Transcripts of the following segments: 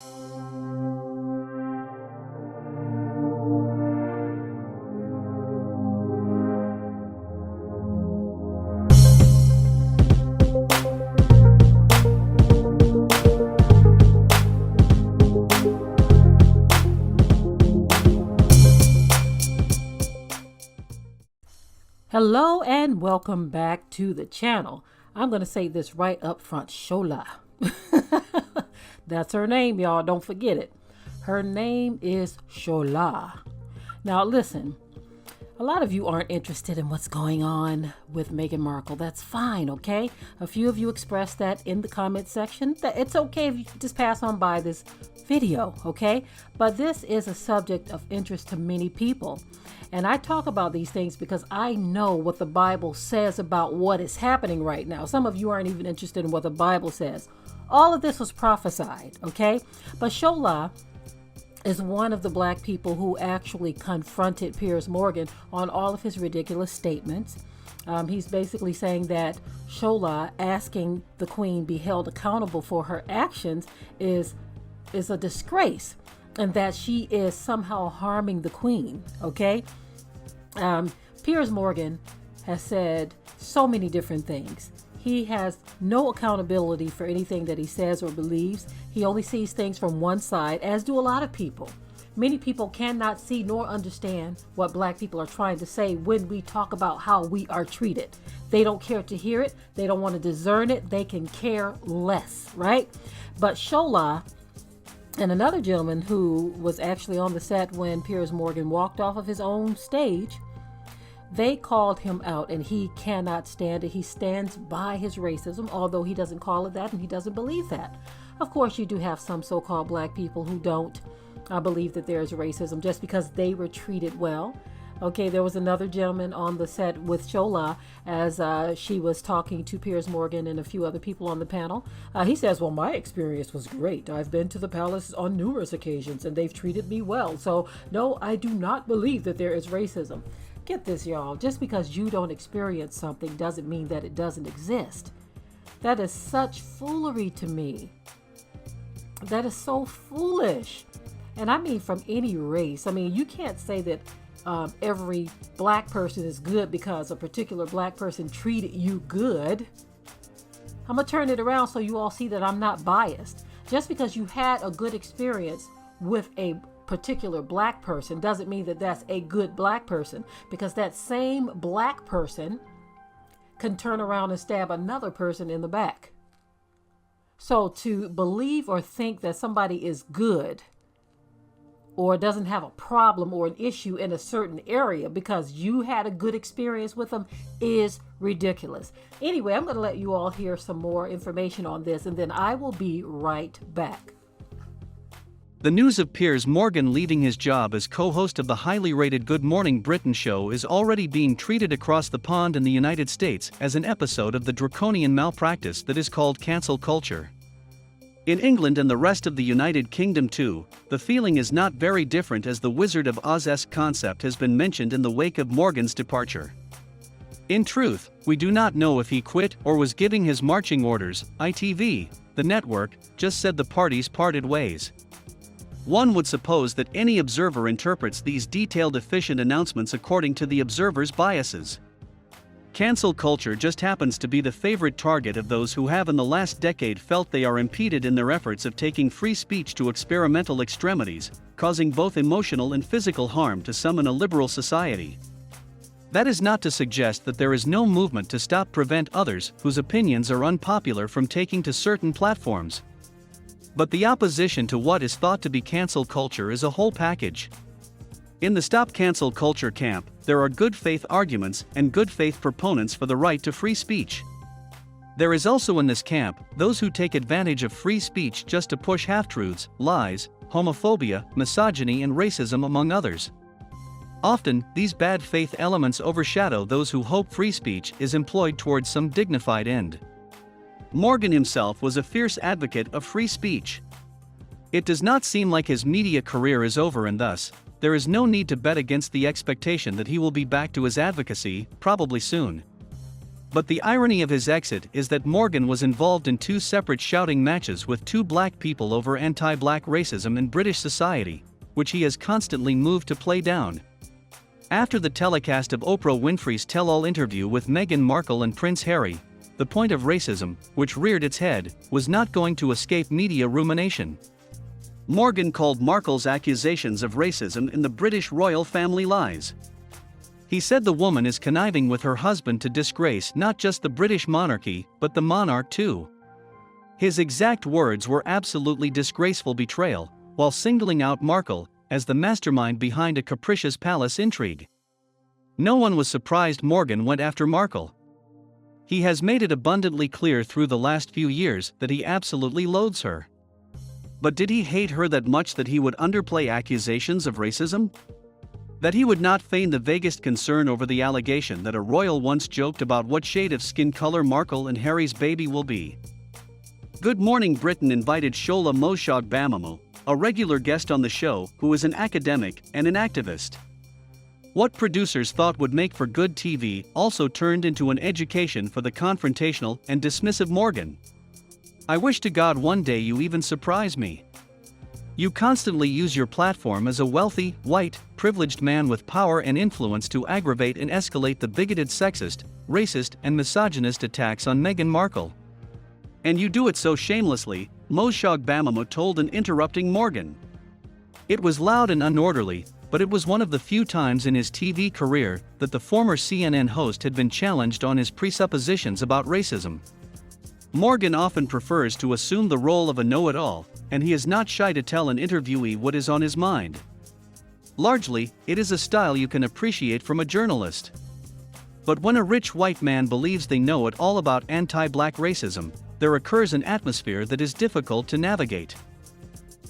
Hello and welcome back to the channel. I'm going to say this right up front. Shola. That's her name, y'all. Don't forget it. Her name is Shola. Now listen, a lot of you aren't interested in what's going on with Meghan Markle. That's fine, okay? A few of you expressed that in the comment section. It's okay if you just pass on by this video, okay? But this is a subject of interest to many people. And I talk about these things because I know what the Bible says about what is happening right now. Some of you aren't even interested in what the Bible says. All of this was prophesied, okay? But Shola is one of the black people who actually confronted Piers Morgan on all of his ridiculous statements. He's basically saying that Shola asking the Queen be held accountable for her actions is a disgrace, and that she is somehow harming the Queen, okay? Piers Morgan has said so many different things. He has no accountability for anything that he says or believes. He only sees things from one side, as do a lot of people. Many people cannot see nor understand what black people are trying to say when we talk about how we are treated. They don't care to hear it. They don't want to discern it. They can care less, right? But Shola and another gentleman who was actually on the set when Piers Morgan walked off of his own stage, they called him out, and he cannot stand it. He stands by his racism, although he doesn't call it that and he doesn't believe that. Of course, you do have some so-called black people who don't believe that there is racism just because they were treated well. Okay, there was another gentleman on the set with Shola as she was talking to Piers Morgan and a few other people on the panel. He says, well, my experience was great. I've been to the palace on numerous occasions and they've treated me well. So, no, I do not believe that there is racism. Get this, y'all. Just because you don't experience something doesn't mean that it doesn't exist. That is such foolery to me. That is so foolish. And I mean from any race. I mean, you can't say that every black person is good because a particular black person treated you good. I'm going to turn it around so you all see that I'm not biased. Just because you had a good experience with a particular black person doesn't mean that that's a good black person, because that same black person can turn around and stab another person in the back. So to believe or think that somebody is good or doesn't have a problem or an issue in a certain area because you had a good experience with them is ridiculous. Anyway, I'm going to let you all hear some more information on this, and then I will be right back. The news of Piers Morgan leaving his job as co-host of the highly rated Good Morning Britain show is already being treated across the pond in the United States as an episode of the draconian malpractice that is called cancel culture. In England and the rest of the United Kingdom too, the feeling is not very different, as the Wizard of Oz-esque concept has been mentioned in the wake of Morgan's departure. In truth, we do not know if he quit or was giving his marching orders. ITV, the network, just said the parties parted ways. One would suppose that any observer interprets these detailed, efficient announcements according to the observer's biases. Cancel culture just happens to be the favorite target of those who have in the last decade felt they are impeded in their efforts of taking free speech to experimental extremities, causing both emotional and physical harm to some in a liberal society. That is not to suggest that there is no movement to prevent others whose opinions are unpopular from taking to certain platforms. But the opposition to what is thought to be cancel culture is a whole package. In the stop cancel culture camp, there are good faith arguments and good faith proponents for the right to free speech. There is also in this camp those who take advantage of free speech just to push half-truths, lies, homophobia, misogyny and racism, among others. Often, these bad faith elements overshadow those who hope free speech is employed towards some dignified end. Morgan himself was a fierce advocate of free speech. It does not seem like his media career is over, and thus, there is no need to bet against the expectation that he will be back to his advocacy, probably soon. But the irony of his exit is that Morgan was involved in two separate shouting matches with two black people over anti-black racism in British society, which he has constantly moved to play down. After the telecast of Oprah Winfrey's tell-all interview with Meghan Markle and Prince Harry, the point of racism, which reared its head, was not going to escape media rumination. Morgan called Markle's accusations of racism in the British royal family lies. He said the woman is conniving with her husband to disgrace not just the British monarchy, but the monarch too. His exact words were absolutely disgraceful betrayal, while singling out Markle as the mastermind behind a capricious palace intrigue. No one was surprised Morgan went after Markle. He has made it abundantly clear through the last few years that he absolutely loathes her. But did he hate her that much that he would underplay accusations of racism? That he would not feign the vaguest concern over the allegation that a royal once joked about what shade of skin color Markle and Harry's baby will be? Good Morning Britain invited Shola Bamamu, a regular guest on the show, who is an academic and an activist. What producers thought would make for good TV also turned into an education for the confrontational and dismissive Morgan. I wish to God one day you even surprise me. You constantly use your platform as a wealthy, white, privileged man with power and influence to aggravate and escalate the bigoted sexist, racist and misogynist attacks on Meghan Markle. And you do it so shamelessly, Bamamu told an interrupting Morgan. It was loud and unorderly, but it was one of the few times in his TV career that the former CNN host had been challenged on his presuppositions about racism. Morgan often prefers to assume the role of a know-it-all, and he is not shy to tell an interviewee what is on his mind. Largely, it is a style you can appreciate from a journalist. But when a rich white man believes they know it all about anti-black racism, there occurs an atmosphere that is difficult to navigate.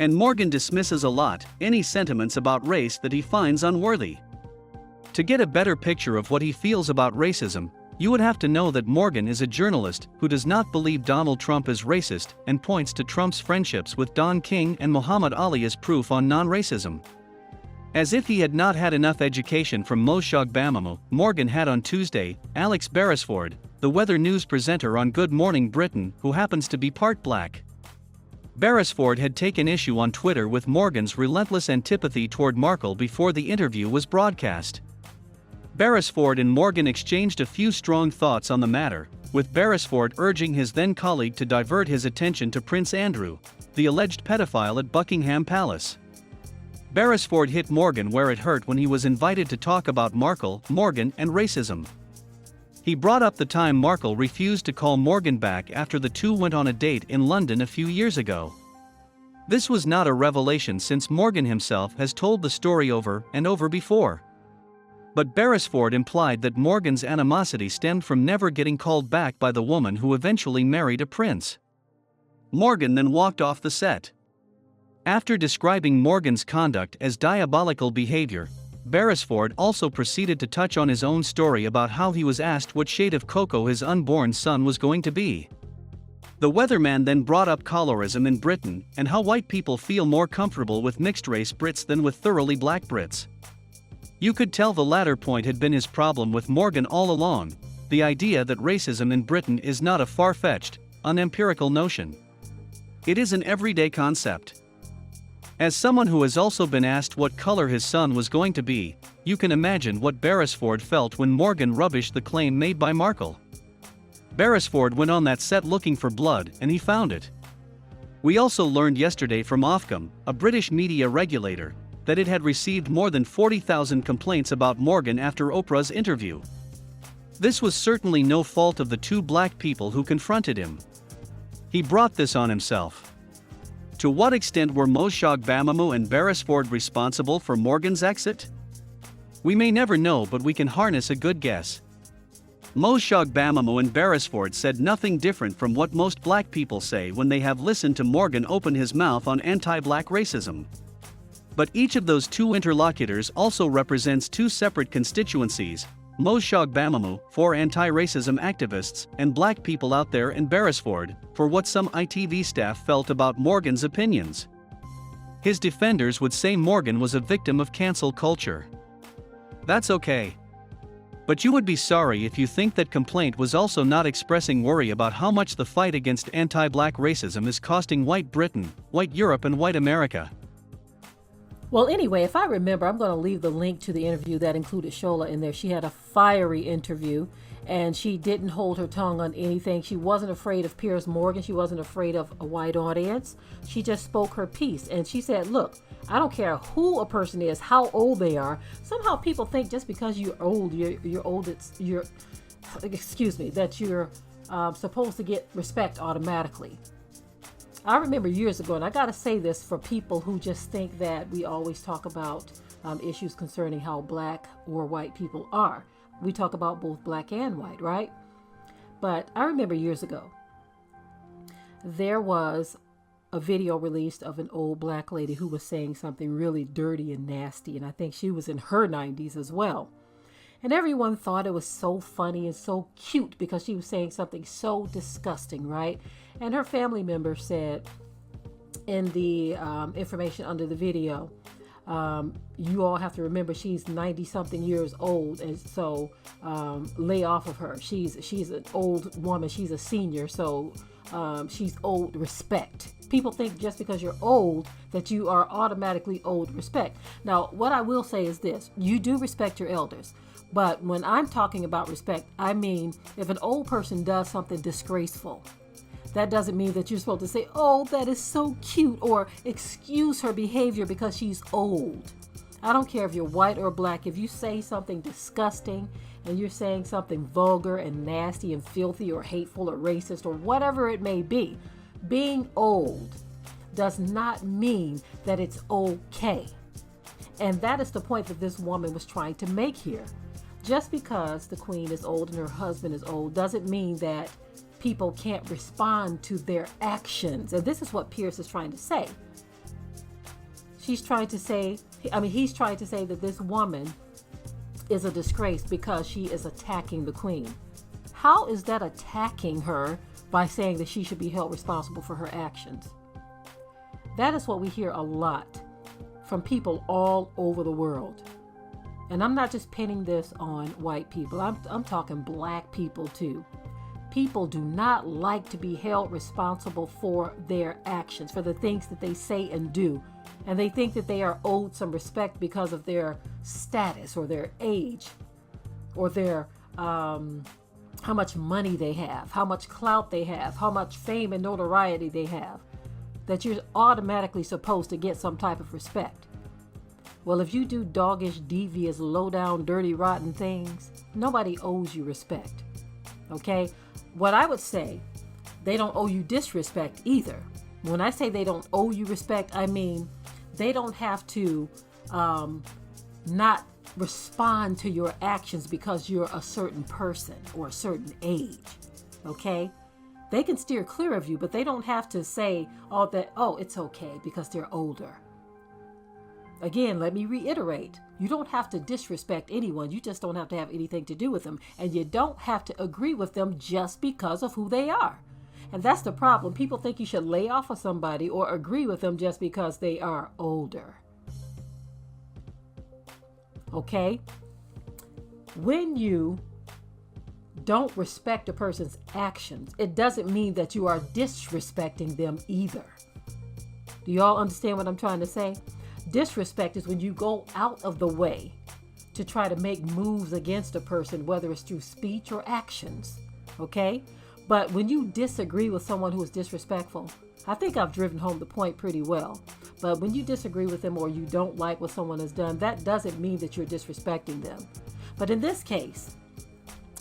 And Morgan dismisses a lot, any sentiments about race that he finds unworthy. To get a better picture of what he feels about racism, you would have to know that Morgan is a journalist who does not believe Donald Trump is racist and points to Trump's friendships with Don King and Muhammad Ali as proof on non-racism. As if he had not had enough education from Bamamu, Morgan had on Tuesday Alex Beresford, the weather news presenter on Good Morning Britain, who happens to be part black. Beresford had taken issue on Twitter with Morgan's relentless antipathy toward Markle before the interview was broadcast. Beresford and Morgan exchanged a few strong thoughts on the matter, with Beresford urging his then-colleague to divert his attention to Prince Andrew, the alleged pedophile at Buckingham Palace. Beresford hit Morgan where it hurt when he was invited to talk about Markle, Morgan, and racism. He brought up the time Markle refused to call Morgan back after the two went on a date in London a few years ago. This was not a revelation since Morgan himself has told the story over and over before. But Beresford implied that Morgan's animosity stemmed from never getting called back by the woman who eventually married a prince. Morgan then walked off the set. After describing Morgan's conduct as diabolical behavior, Beresford also proceeded to touch on his own story about how he was asked what shade of cocoa his unborn son was going to be. The weatherman then brought up colorism in Britain and how white people feel more comfortable with mixed-race Brits than with thoroughly black Brits. You could tell the latter point had been his problem with Morgan all along, the idea that racism in Britain is not a far-fetched, unempirical notion. It is an everyday concept. As someone who has also been asked what color his son was going to be, you can imagine what Beresford felt when Morgan rubbished the claim made by Markle. Beresford went on that set looking for blood and he found it. We also learned yesterday from Ofcom, a British media regulator, that it had received more than 40,000 complaints about Morgan after Oprah's interview. This was certainly no fault of the two black people who confronted him. He brought this on himself. To what extent were Bamamu and Beresford responsible for Morgan's exit? We may never know, but we can harness a good guess. Bamamu and Beresford said nothing different from what most black people say when they have listened to Morgan open his mouth on anti-black racism. But each of those two interlocutors also represents two separate constituencies, Bamamu for anti-racism activists and black people out there, and Beresford for what some ITV staff felt about Morgan's opinions. His defenders would say Morgan was a victim of cancel culture. That's okay. But you would be sorry if you think that complaint was also not expressing worry about how much the fight against anti-black racism is costing white Britain, white Europe and white America. Well, anyway, if I remember, I'm going to leave the link to the interview that included Shola in there. She had a fiery interview, and she didn't hold her tongue on anything. She wasn't afraid of Piers Morgan. She wasn't afraid of a white audience. She just spoke her piece, and she said, look, I don't care who a person is, how old they are. Somehow people think just because you're old, that you're supposed to get respect automatically. I remember years ago, and I got to say this for people who just think that we always talk about issues concerning how black or white people are. We talk about both black and white, right? But I remember years ago, there was a video released of an old black lady who was saying something really dirty and nasty, and I think she was in her 90s as well. And everyone thought it was so funny and so cute because she was saying something so disgusting, right? And her family member said in the information under the video, you all have to remember she's 90 something years old, and so lay off of her. She's an old woman. She's a senior, so she's owed respect. People think just because you're old that you are automatically owed respect. Now, what I will say is this: you do respect your elders. But when I'm talking about respect, I mean if an old person does something disgraceful, that doesn't mean that you're supposed to say, oh, that is so cute, or excuse her behavior because she's old. I don't care if you're white or black. If you say something disgusting and you're saying something vulgar and nasty and filthy or hateful or racist or whatever it may be, being old does not mean that it's okay. And that is the point that this woman was trying to make here. Just because the queen is old and her husband is old doesn't mean that people can't respond to their actions. And this is what Piers is trying to say. He's trying to say that this woman is a disgrace because she is attacking the queen. How is that attacking her by saying that she should be held responsible for her actions? That is what we hear a lot from people all over the world. And I'm not just pinning this on white people. I'm talking black people too. People do not like to be held responsible for their actions, for the things that they say and do. And they think that they are owed some respect because of their status or their age or their how much money they have, how much clout they have, how much fame and notoriety they have, that you're automatically supposed to get some type of respect. Well, if you do doggish, devious, low-down, dirty, rotten things, nobody owes you respect. Okay? What I would say, they don't owe you disrespect either. When I say they don't owe you respect, I mean they don't have to not respond to your actions because you're a certain person or a certain age. Okay? They can steer clear of you, but they don't have to say it's okay because they're older. Again, let me reiterate, you don't have to disrespect anyone. You just don't have to have anything to do with them. And you don't have to agree with them just because of who they are. And that's the problem. People think you should lay off of somebody or agree with them just because they are older. Okay? When you don't respect a person's actions, it doesn't mean that you are disrespecting them either. Do you all understand what I'm trying to say? Disrespect is when you go out of the way to try to make moves against a person, whether it's through speech or actions, okay? But when you disagree with someone who is disrespectful, I think I've driven home the point pretty well. But when you disagree with them or you don't like what someone has done, that doesn't mean that you're disrespecting them. But in this case,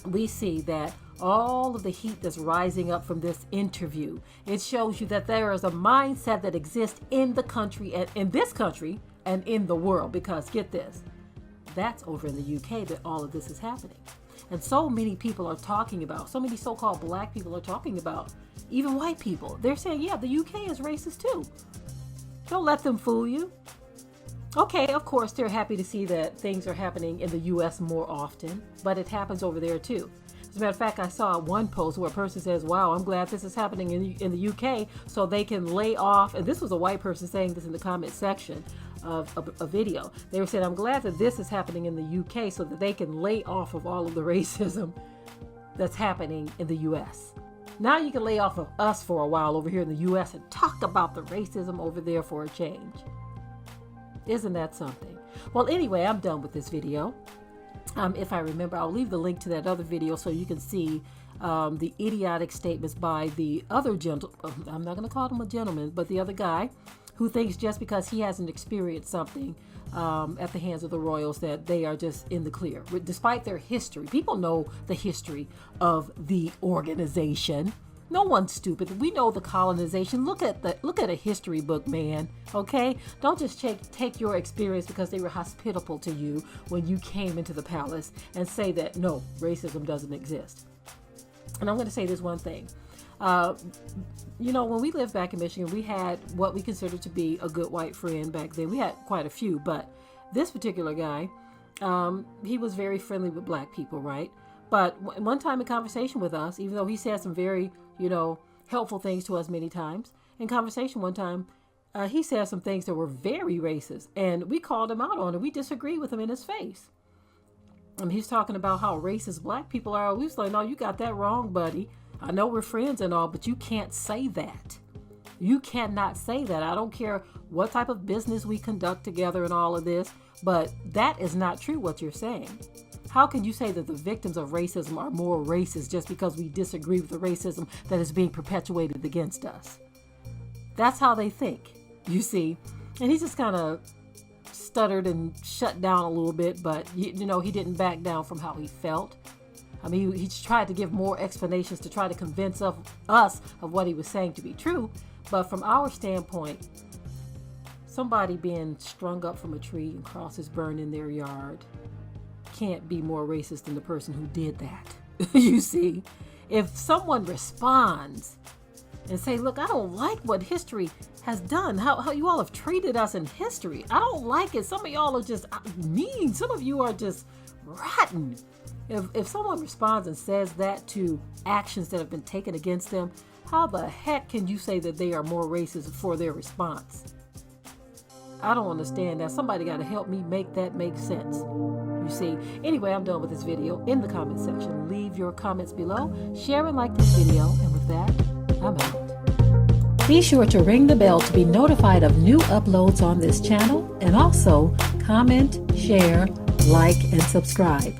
we see that all of the heat that's rising up from this interview, it shows you that there is a mindset that exists in the country and in this country and in the world, because get this, that's over in the UK that all of this is happening. And so many people are talking about, so many so-called black people are talking about, even white people. They're saying, yeah, the UK is racist too. Don't let them fool you. Okay, of course, they're happy to see that things are happening in the US more often, but it happens over there too. As a matter of fact, I saw one post where a person says, wow, I'm glad this is happening in the UK so they can lay off, and this was a white person saying this in the comment section, of a video. They were saying, I'm glad that this is happening in the UK so that they can lay off of all of the racism that's happening in the US. Now you can lay off of us for a while over here in the US and talk about the racism over there for a change. Isn't that something? Well, anyway, I'm done with this video. If I remember, I'll leave the link to that other video so you can see the idiotic statements by the other I'm not going to call him a gentleman, but the other guy who thinks just because he hasn't experienced something at the hands of the royals that they are just in the clear, despite their history. People know the history of the organization. No one's stupid. We know the colonization. Look at a history book, man. Okay? Don't just take your experience because they were hospitable to you when you came into the palace and say that no, racism doesn't exist. And I'm going to say this one thing. When we lived back in Michigan, we had what we considered to be a good white friend back then. We had quite a few, but this particular guy, he was very friendly with black people, right? But one time in conversation with us, even though he said some very, helpful things to us many times, in conversation one time, he said some things that were very racist, and we called him out on it. We disagreed with him in his face. He's talking about how racist black people are. We was like, no, you got that wrong, buddy. I know we're friends and all, but you can't say that. You cannot say that. I don't care what type of business we conduct together and all of this, but that is not true what you're saying. How can you say that the victims of racism are more racist just because we disagree with the racism that is being perpetuated against us? That's how they think, you see. And he just kind of stuttered and shut down a little bit, but he didn't back down from how he felt. I mean, he tried to give more explanations to try to convince us of what he was saying to be true. But from our standpoint, somebody being strung up from a tree and crosses burned in their yard can't be more racist than the person who did that. You see, if someone responds and say, look, I don't like what history has done, how you all have treated us in history. I don't like it. Some of y'all are just mean. Some of you are just rotten. If someone responds and says that to actions that have been taken against them, how the heck can you say that they are more racist for their response? I don't understand that. Somebody got to help me make that make sense. You see. Anyway, I'm done with this video. In the comment section, leave your comments below. Share and like this video. And with that, I'm out. Be sure to ring the bell to be notified of new uploads on this channel. And also comment, share, like, and subscribe.